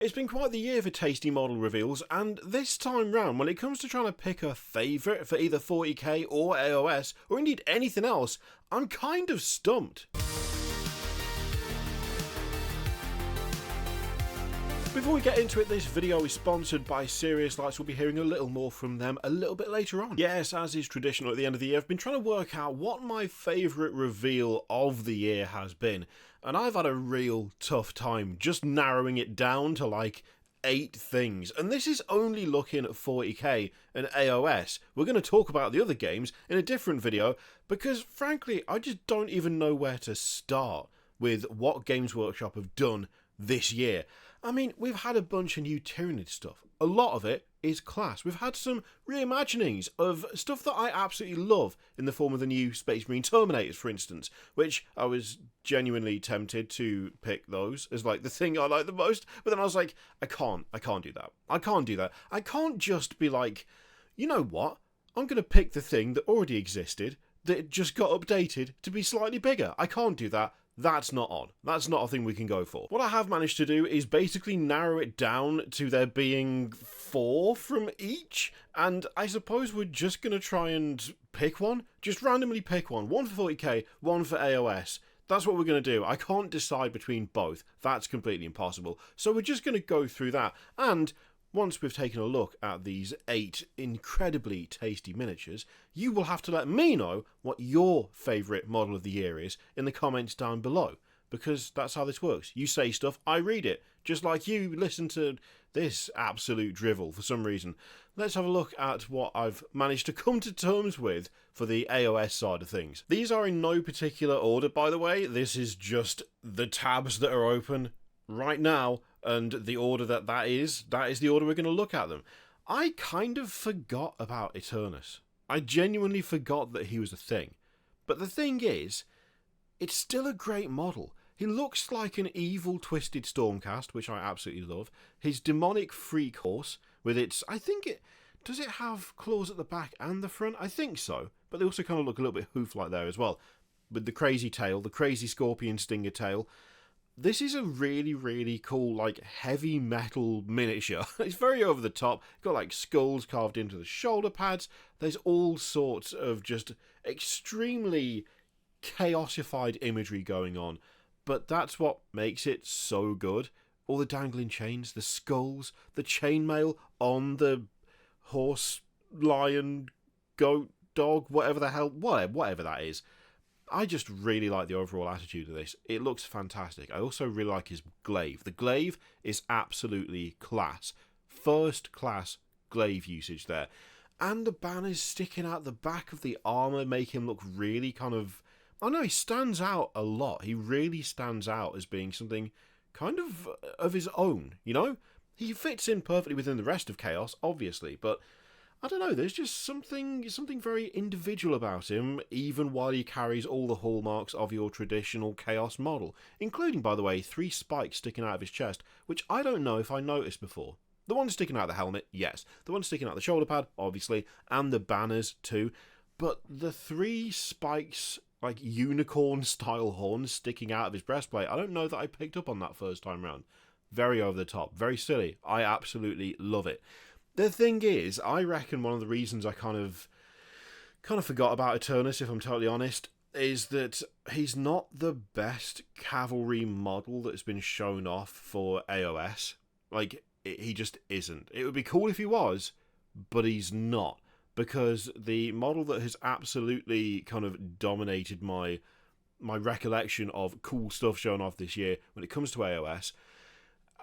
It's been quite the year for tasty model reveals, and this time round, when it comes to trying to pick a favourite for either 40k or AOS, or indeed anything else, I'm kind of stumped. Before we get into it, this video is sponsored by Serious Lights. We'll be hearing a little more from them a little bit later on. Yes, as is traditional at the end of the year, I've been trying to work out what my favourite reveal of the year has been, and I've had a real tough time just narrowing it down to like 8 things, and this is only looking at 40k and AOS. We're going to talk about the other games in a different video, because frankly, I just don't even know where to start with what Games Workshop have done this year. I mean, we've had a bunch of new Tyranid stuff. A lot of it is class. We've had some reimaginings of stuff that I absolutely love in the form of the new Space Marine Terminators, for instance, which I was genuinely tempted to pick those as like the thing I like the most, but then I was like, I can't do that. I can't do that. I can't just be like, you know what? I'm going to pick the thing that already existed, that just got updated to be slightly bigger. I can't do that. That's not on. That's not a thing we can go for. What I have managed to do is basically narrow it down to there being 4 from each, and I suppose we're just going to try and pick one. Just randomly pick one. One for 40k, one for AOS. That's what we're going to do. I can't decide between both. That's completely impossible. So we're just going to go through that, and once we've taken a look at these 8 incredibly tasty miniatures, you will have to let me know what your favourite model of the year is in the comments down below, because that's how this works. You say stuff, I read it, just like you listen to this absolute drivel for some reason. Let's have a look at what I've managed to come to terms with for the AOS side of things. These are in no particular order, by the way. This is just the tabs that are open right now, and the order that is the order we're going to look at them. I kind of forgot about Eternus. I genuinely forgot that he was a thing. But the thing is, it's still a great model. He looks like an evil twisted Stormcast, which I absolutely love. His demonic freak horse, with its, does it have claws at the back and the front? I think so. But they also kind of look a little bit hoof-like there as well. With the crazy tail, the crazy scorpion stinger tail. This is a really, really cool, like, heavy metal miniature. It's very over the top. Got, like, skulls carved into the shoulder pads. There's all sorts of just extremely chaosified imagery going on. But that's what makes it so good. All the dangling chains, the skulls, the chainmail on the horse, lion, goat, dog, whatever the hell, whatever that is. I just really like the overall attitude of this. It looks fantastic. I also really like his glaive. The glaive is absolutely class. First class glaive usage there. And the banners sticking out the back of the armour make him look really kind of... I don't know, he stands out a lot. He really stands out as being something kind of his own, you know? He fits in perfectly within the rest of Chaos, obviously, but I don't know, there's just something very individual about him, even while he carries all the hallmarks of your traditional Chaos model, including, by the way, 3 spikes sticking out of his chest, which I don't know if I noticed before. The one sticking out of the helmet, yes. The one sticking out the shoulder pad, obviously, and the banners too. But the 3 spikes, like unicorn-style horns sticking out of his breastplate, I don't know that I picked up on that first time round. Very over the top, very silly. I absolutely love it. The thing is, I reckon one of the reasons I kind of forgot about Eternus, if I'm totally honest, is that he's not the best cavalry model that's been shown off for AOS. Like, he just isn't. It would be cool if he was, but he's not. Because the model that has absolutely kind of dominated my recollection of cool stuff shown off this year when it comes to AOS,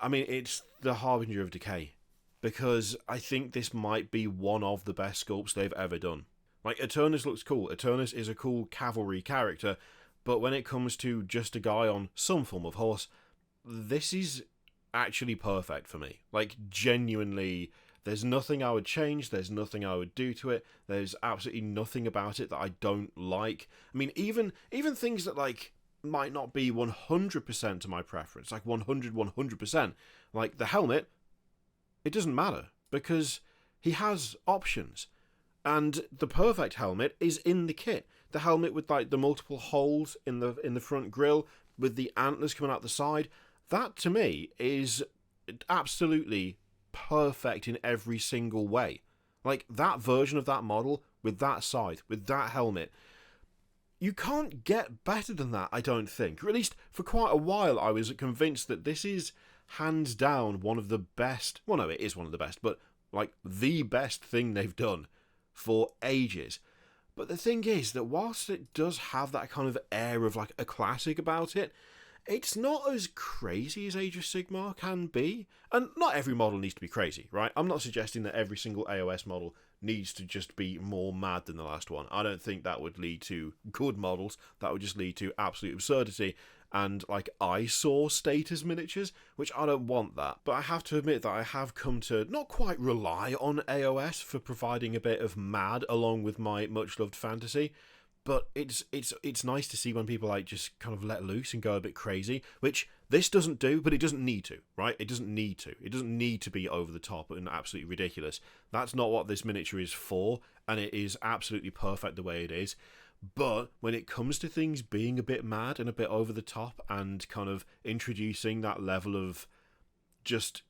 I mean, it's the Harbinger of Decay. Because I think this might be one of the best sculpts they've ever done. Like, Eternus looks cool. Eternus is a cool cavalry character, but when it comes to just a guy on some form of horse, this is actually perfect for me. Like, genuinely, there's nothing I would change, there's nothing I would do to it, there's absolutely nothing about it that I don't like. I mean, even things that, like, might not be 100% to my preference, like 100%, like the helmet, it doesn't matter, because he has options. And the perfect helmet is in the kit. The helmet with like the multiple holes in the front grille, with the antlers coming out the side. That to me is absolutely perfect in every single way. Like, that version of that model, with that scythe, with that helmet, you can't get better than that, I don't think. Or at least, for quite a while, I was convinced that this is, hands down, one of the best... Well, no, it is one of the best, but, like, the best thing they've done for ages. But the thing is that whilst it does have that kind of air of, like, a classic about it, it's not as crazy as Age of Sigmar can be. And not every model needs to be crazy, right? I'm not suggesting that every single AOS model needs to just be more mad than the last one. I don't think that would lead to good models. That would just lead to absolute absurdity and, like, eyesore status miniatures, which I don't want that. But I have to admit that I have come to not quite rely on AOS for providing a bit of mad along with my much-loved fantasy. But it's nice to see when people, like, just kind of let loose and go a bit crazy, which this doesn't do, but it doesn't need to, right? It doesn't need to. It doesn't need to be over the top and absolutely ridiculous. That's not what this miniature is for, and it is absolutely perfect the way it is. But when it comes to things being a bit mad and a bit over the top and kind of introducing that level of just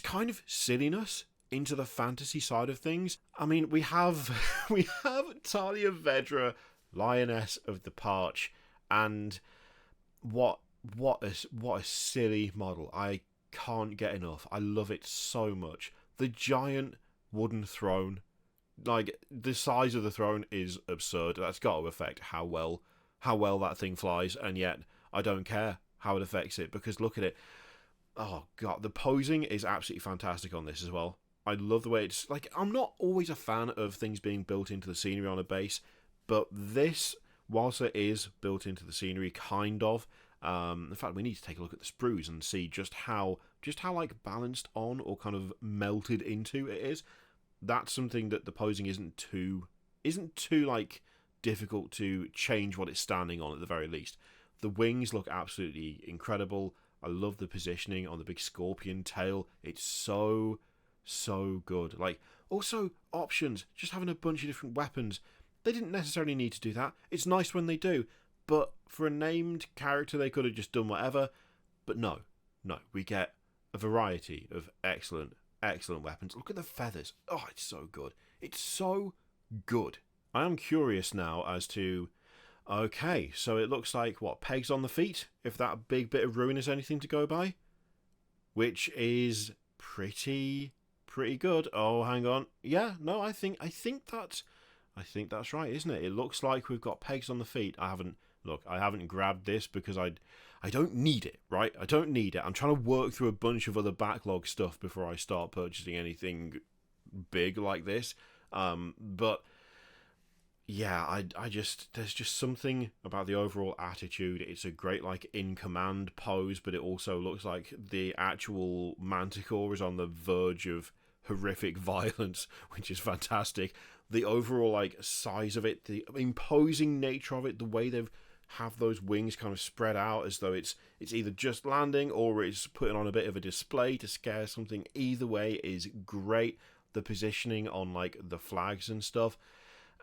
kind of silliness into the fantasy side of things, I mean, we have Talia Vedra, Lioness of the Parch, and what a silly model. I can't get enough. I love it so much. The giant wooden throne, like, the size of the throne is absurd. That's got to affect how well that thing flies, and yet I don't care how it affects it, because look at it. Oh god, the posing is absolutely fantastic on this as well. I love the way it's, like, I'm not always a fan of things being built into the scenery on a base, but this, whilst it is built into the scenery, kind of, in fact, we need to take a look at the sprues and see just how like balanced on or kind of melted into it is. That's something that the posing isn't too like difficult to change what it's standing on at the very least. The wings look absolutely incredible. I love the positioning on the big scorpion tail. It's so good. Like, also options, just having a bunch of different weapons. They didn't necessarily need to do that. It's nice when they do, but for a named character they could have just done whatever. But no, we get a variety of excellent weapons. Look at the feathers. Oh, it's so good. It's so good. I am curious now as to, okay, so it looks like, what, pegs on the feet, if that big bit of ruin is anything to go by, which is pretty good. Oh, hang on. Yeah, no, I think that's right, isn't it? It looks like we've got pegs on the feet. I haven't grabbed this because I don't need it, right? I don't need it. I'm trying to work through a bunch of other backlog stuff before I start purchasing anything big like this. But yeah, there's just something about the overall attitude. It's a great, like, in command pose, but it also looks like the actual Manticore is on the verge of horrific violence, which is fantastic. The overall, like, size of it, the imposing nature of it, the way they've have those wings kind of spread out as though it's either just landing or it's putting on a bit of a display to scare something. Either way is great. The positioning on, like, the flags and stuff,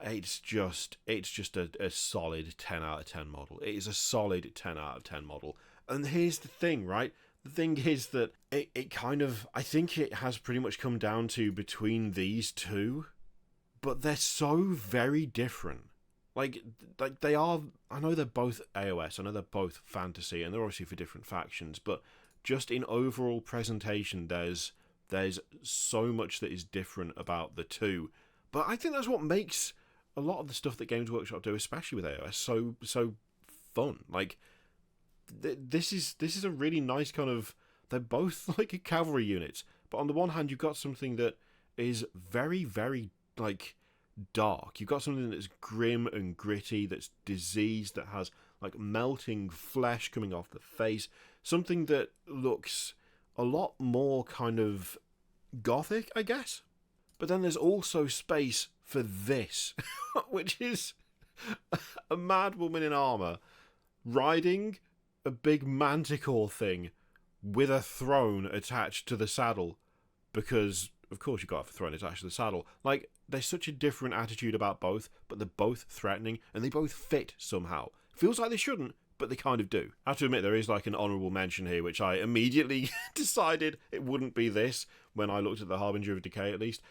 it's just a solid 10 out of 10 model. It is a solid 10 out of 10 model. And here's the thing, right? The thing is that it kind of, I think it has pretty much come down to between these two, but they're so very different. Like they are, I know they're both AOS, I know they're both fantasy, and they're obviously for different factions, but just in overall presentation, there's so much that is different about the two. But I think that's what makes a lot of the stuff that Games Workshop do, especially with AOS, so fun. Like, this is a really nice kind of, they're both like cavalry units, but on the one hand, you've got something that is very, very, like, dark. You've got something that's grim and gritty, that's diseased, that has, like, melting flesh coming off the face, something that looks a lot more kind of gothic, I guess. But then there's also space for this, which is a mad woman in armour riding a big manticore thing with a throne attached to the saddle, because of course you've got to have a throne attached to the saddle. Like, there's such a different attitude about both, but they're both threatening and they both fit somehow. Feels like they shouldn't, but they kind of do. I have to admit, there is like an honourable mention here, which I immediately decided it wouldn't be this when I looked at the Harbinger of Decay, at least.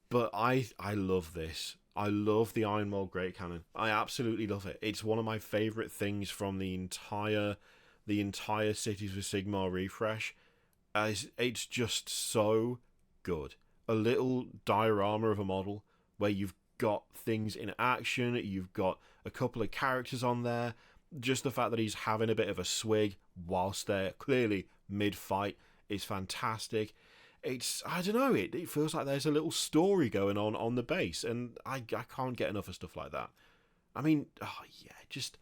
But I love this. I love the Iron Mold Great Cannon. I absolutely love it. It's one of my favourite things from the entire Cities of Sigmar refresh. It's just so good. A little diorama of a model where you've got things in action, you've got a couple of characters on there. Just the fact that he's having a bit of a swig whilst they're clearly mid-fight is fantastic. I don't know, it feels like there's a little story going on the base, and I can't get enough of stuff like that. I mean, oh yeah, just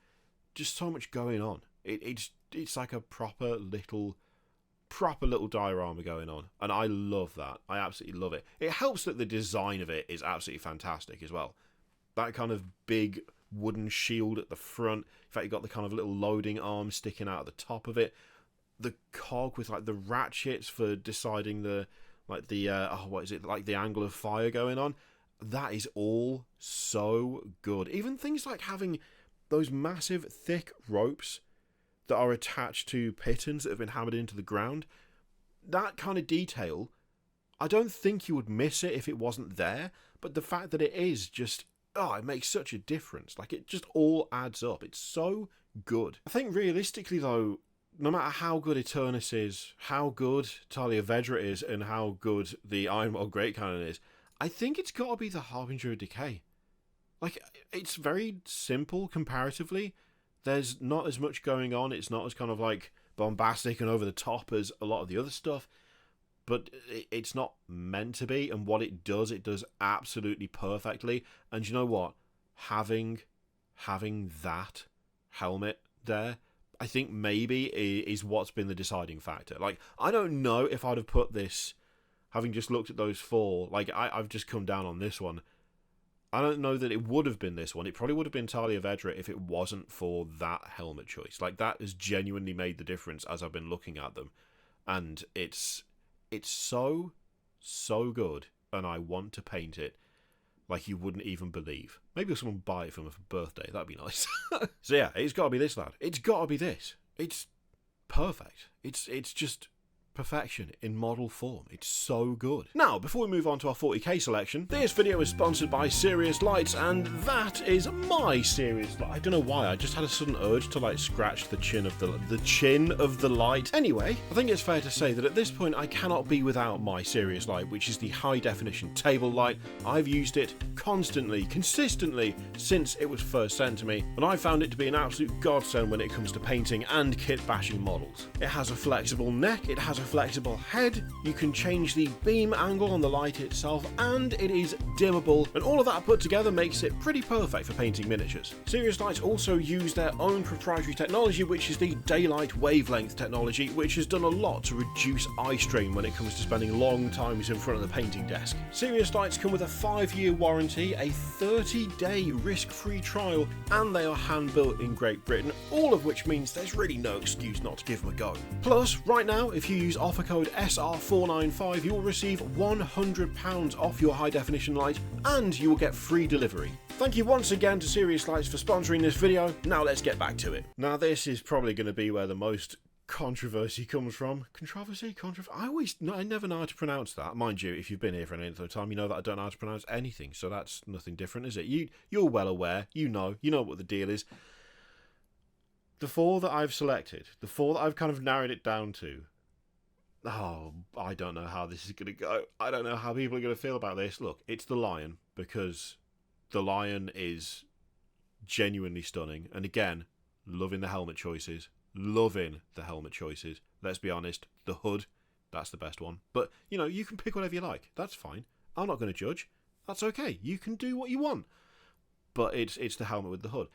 so much going on. It's like a proper little diorama going on, and I love that. I absolutely love it. It helps that the design of it is absolutely fantastic as well. That kind of big wooden shield at the front. In fact, you've got the kind of little loading arm sticking out at the top of it. The cog with like the ratchets for deciding the angle of fire going on. That is all so good. Even things like having those massive thick ropes that are attached to pitons that have been hammered into the ground. That kind of detail, I don't think you would miss it if it wasn't there, but the fact that it is just, it makes such a difference. Like, it just all adds up. It's so good. I think realistically though, no matter how good Eternus is, how good Talia Vedra is, and how good the Iron Mold Great Cannon is, I think it's got to be the Harbinger of Decay. Like, it's very simple comparatively. There's not as much going on. It's not as kind of like bombastic and over the top as a lot of the other stuff, but it's not meant to be. And what it does absolutely perfectly. And you know what? Having that helmet there, I think maybe is what's been the deciding factor. Like, I don't know if I'd have put this, having just looked at those four, like, I've just come down on this one. I don't know that it would have been this one. It probably would have been Talia Vedra if it wasn't for that helmet choice. Like, that has genuinely made the difference as I've been looking at them. And it's so good, and I want to paint it like you wouldn't even believe. Maybe someone buy it for me for birthday. That'd be nice. So yeah, it's got to be this, lad. It's got to be this. It's perfect. It's just perfection in model form. It's so good. Now, before we move on to our 40k selection, this video is sponsored by Serious Lights, and that is my Serious Light. I don't know why, I just had a sudden urge to like scratch the chin of the light. Anyway, I think it's fair to say that at this point I cannot be without my Serious Light, which is the high definition table light. I've used it constantly, consistently since it was first sent to me, and I found it to be an absolute godsend when it comes to painting and kit bashing models. It has a flexible neck, it has a flexible head, you can change the beam angle on the light itself, and it is dimmable, and all of that put together makes it pretty perfect for painting miniatures. Serious Lights also use their own proprietary technology, which is the daylight wavelength technology, which has done a lot to reduce eye strain when it comes to spending long times in front of the painting desk. Serious Lights come with a 5-year warranty, a 30-day risk-free trial, and they are hand-built in Great Britain, all of which means there's really no excuse not to give them a go. Plus, right now, if you use offer code SR495, you will receive £100 off your high definition light, and you will get free delivery. Thank you once again to Serious Lights for sponsoring this video. Now let's get back to it. Now this is probably going to be where the most controversy comes from. Controversy? I never know how to pronounce that. Mind you, if you've been here for any length of time, you know that I don't know how to pronounce anything, so that's nothing different, is it? You're well aware, you know what the deal is. The four that I've selected, the four that I've kind of narrowed it down to, I don't know how this is going to go. I don't know how people are going to feel about this. Look, it's the Lion, because the Lion is genuinely stunning. And again, loving the helmet choices. Let's be honest, the hood, that's the best one. But, you can pick whatever you like. That's fine. I'm not going to judge. That's okay. You can do what you want. But it's the helmet with the hood.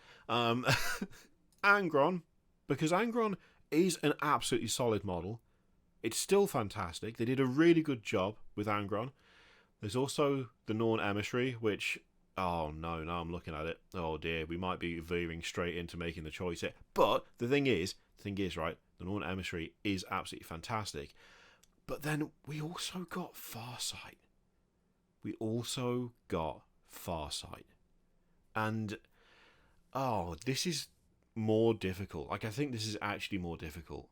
Angron, because Angron is an absolutely solid model. It's still fantastic. They did a really good job with Angron. There's also the Norn Emissary, which, oh no, now I'm looking at it. Oh dear, we might be veering straight into making the choice here. But the thing is, right, the Norn Emissary is absolutely fantastic. But then we also got Farsight. And, this is more difficult. Like, I think this is actually more difficult.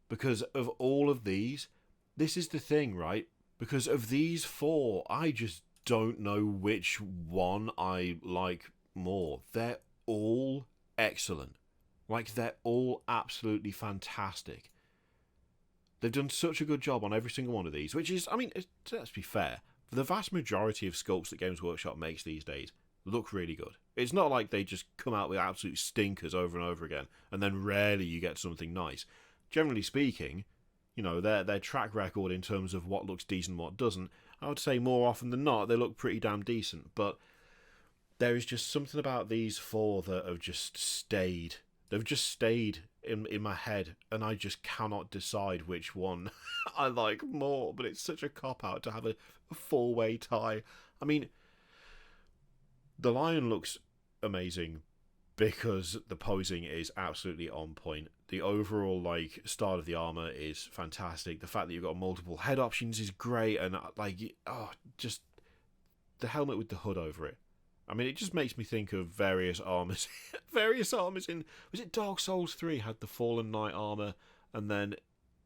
Because of all of these, this is the thing, right? Because of these four, I just don't know which one I like more. They're all excellent. Like, they're all absolutely fantastic. They've done such a good job on every single one of these, which is, I mean, let's be fair, the vast majority of sculpts that Games Workshop makes these days look really good. It's not like they just come out with absolute stinkers over and over again, and then rarely you get something nice. Generally speaking, you know, their track record in terms of what looks decent and what doesn't, I would say more often than not, they look pretty damn decent. But there is just something about these four that have just stayed. They've just stayed in my head, and I just cannot decide which one I like more. But it's such a cop-out to have a four-way tie. I mean, the lion looks amazing because the posing is absolutely on point. The overall, like, style of the armor is fantastic. The fact that you've got multiple head options is great, and, like, just the helmet with the hood over it. I mean, it just makes me think of various armors. Various armors in... Was it Dark Souls 3 had the Fallen Knight armor, and then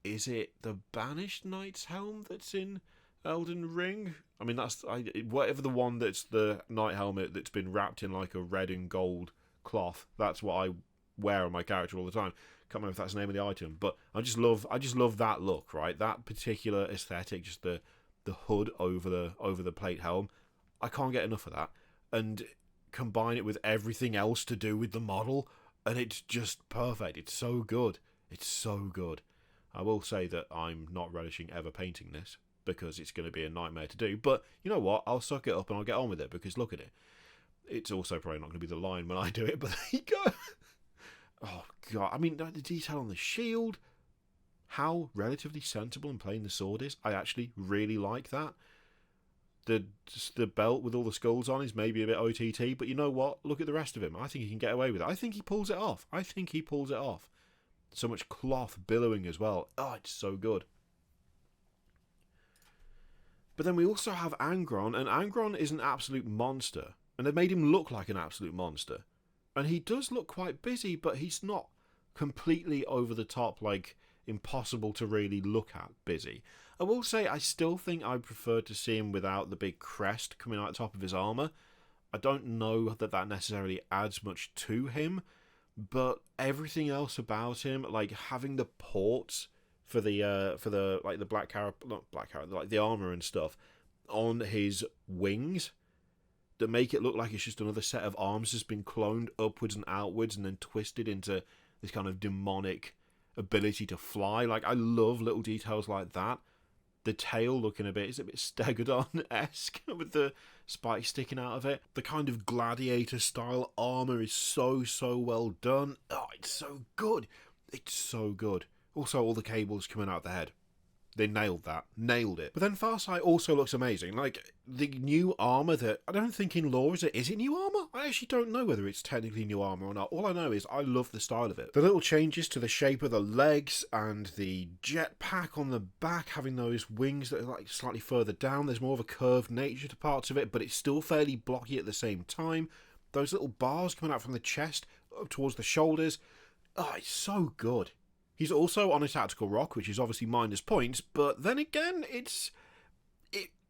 is it the Banished Knight's helm that's in Elden Ring? I mean, that's... whatever the one that's the knight helmet that's been wrapped in, like, a red and gold cloth. That's what I wear on my character all the time. Can't remember if that's the name of the item, but I just love that look, right? That particular aesthetic, just the hood over the plate helm. I can't get enough of that. And combine it with everything else to do with the model, and it's just perfect. It's so good. It's so good. I will say that I'm not relishing ever painting this, because it's going to be a nightmare to do, but you know what? I'll suck it up and I'll get on with it, because look at it. It's also probably not going to be the line when I do it, but there you go. Oh, God. I mean, the detail on the shield, how relatively sensible and plain the sword is, I actually really like that. The belt with all the skulls on is maybe a bit OTT, but you know what? Look at the rest of him. I think he can get away with it. I think he pulls it off. So much cloth billowing as well. Oh, it's so good. But then we also have Angron, and Angron is an absolute monster. And they've made him look like an absolute monster. And he does look quite busy, but he's not completely over the top, like impossible to really look at busy. I will say I still think I prefer to see him without the big crest coming out the top of his armour. I don't know that necessarily adds much to him, but everything else about him, like having the ports for the like the black carrot, not black carrot, like the armour and stuff on his wings, that make it look like it's just another set of arms that's been cloned upwards and outwards and then twisted into this kind of demonic ability to fly. Like, I love little details like that. The tail looking it's a bit Stegodon-esque with the spikes sticking out of it. The kind of gladiator-style armour is so well done. Oh, it's so good. It's so good. Also, all the cables coming out the head. They nailed that. Nailed it. But then Farsight also looks amazing. Like, the new armour that... I don't think in lore, is it new armour? I actually don't know whether it's technically new armour or not. All I know is I love the style of it. The little changes to the shape of the legs and the jetpack on the back, having those wings that are like slightly further down. There's more of a curved nature to parts of it, but it's still fairly blocky at the same time. Those little bars coming out from the chest up towards the shoulders. Oh, it's so good. He's also on a tactical rock, which is obviously minus points, but then again, it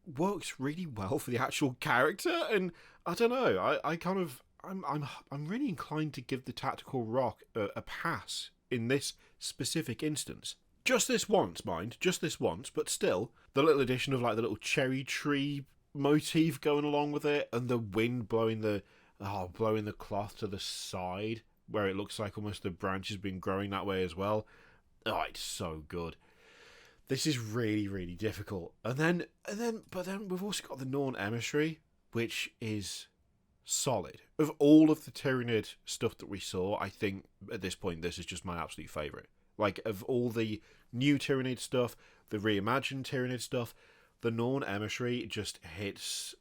works really well for the actual character, and I don't know, I'm really inclined to give the tactical rock a pass in this specific instance. Just this once, mind, just this once, but still, the little addition of like the little cherry tree motif going along with it, and the wind blowing the cloth to the side, where it looks like almost the branch has been growing that way as well. Oh, it's so good. This is really, really difficult. But then we've also got the Norn Emissary, which is solid. Of all of the Tyranid stuff that we saw, I think at this point this is just my absolute favourite. Like, of all the new Tyranid stuff, the reimagined Tyranid stuff, the Norn Emissary just hits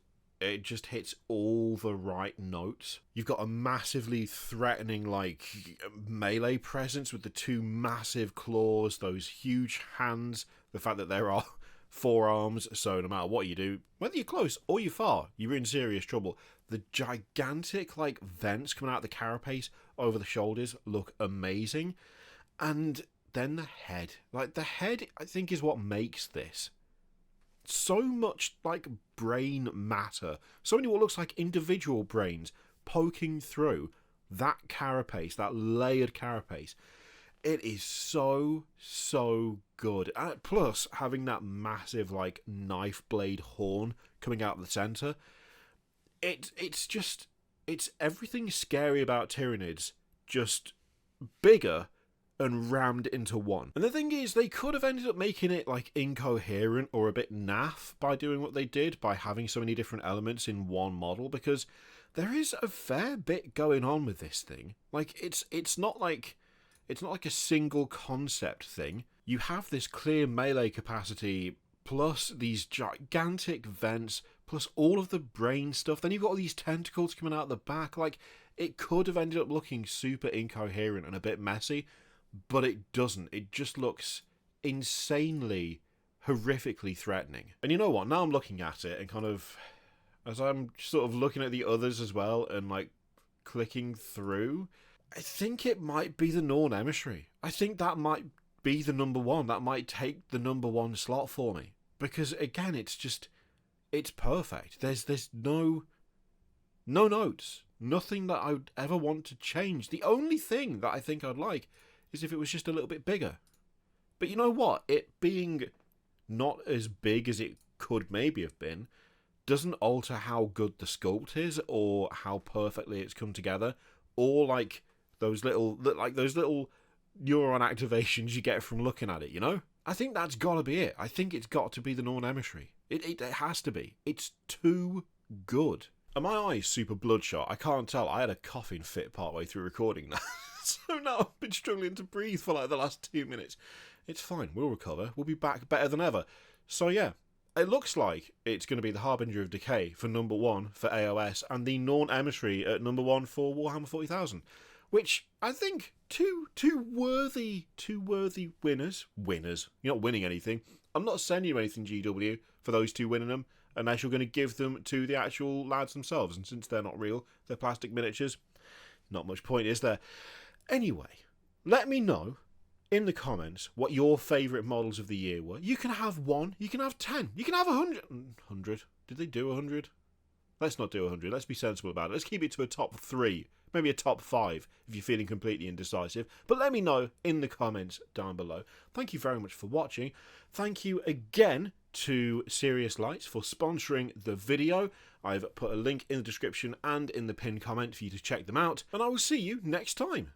all the right notes. You've got a massively threatening, like, melee presence with the two massive claws, those huge hands, the fact that there are forearms, so no matter what you do, whether you're close or you're far, you're in serious trouble. The gigantic, like, vents coming out of the carapace over the shoulders look amazing. And then the head. Like, the head, I think, is what makes this. So much, like, brain matter. So many what looks like individual brains poking through that carapace, that layered carapace. It is so, so good. And plus, having that massive, like, knife blade horn coming out of the centre, it's just, it's everything scary about Tyranids, just bigger and rammed into one. And the thing is, they could have ended up making it, like, incoherent or a bit naff by doing what they did, by having so many different elements in one model, because there is a fair bit going on with this thing. Like, it's not like a single concept thing. You have this clear melee capacity, plus these gigantic vents, plus all of the brain stuff. Then you've got all these tentacles coming out the back. Like, it could have ended up looking super incoherent and a bit messy, but it doesn't. It just looks insanely, horrifically threatening. And you know what? Now I'm looking at it and kind of, as I'm sort of looking at the others as well and, like, clicking through, I think it might be the Norn Emissary. I think that might be the number one. That might take the number one slot for me. Because, again, it's perfect. There's no notes. Nothing that I would ever want to change. The only thing that I think I'd like is if it was just a little bit bigger. But you know what? It being not as big as it could maybe have been doesn't alter how good the sculpt is or how perfectly it's come together, or like those little neuron activations you get from looking at it, you know? I think that's gotta be it. I think it's got to be the Norn Emissary. It has to be. It's too good. Are my eyes super bloodshot? I can't tell. I had a coughing fit partway through recording that. So now I've been struggling to breathe for like the last 2 minutes. It's fine. We'll recover. We'll be back better than ever. So yeah, it looks like it's going to be the Harbinger of Decay for number one for AOS and the Norn Emissary at number one for Warhammer 40,000. Which I think two worthy winners. Winners. You're not winning anything. I'm not sending you anything, GW, for those two winning them, unless you're going to give them to the actual lads themselves. And since they're not real, they're plastic miniatures, not much point, is there? Anyway, let me know in the comments what your favourite models of the year were. You can have 1, you can have 10, you can have 100. 100? Did they do 100? Let's not do 100. Let's be sensible about it. Let's keep it to a top 3. Maybe a top 5 if you're feeling completely indecisive. But let me know in the comments down below. Thank you very much for watching. Thank you again to Serious Lights for sponsoring the video. I've put a link in the description and in the pinned comment for you to check them out. And I will see you next time.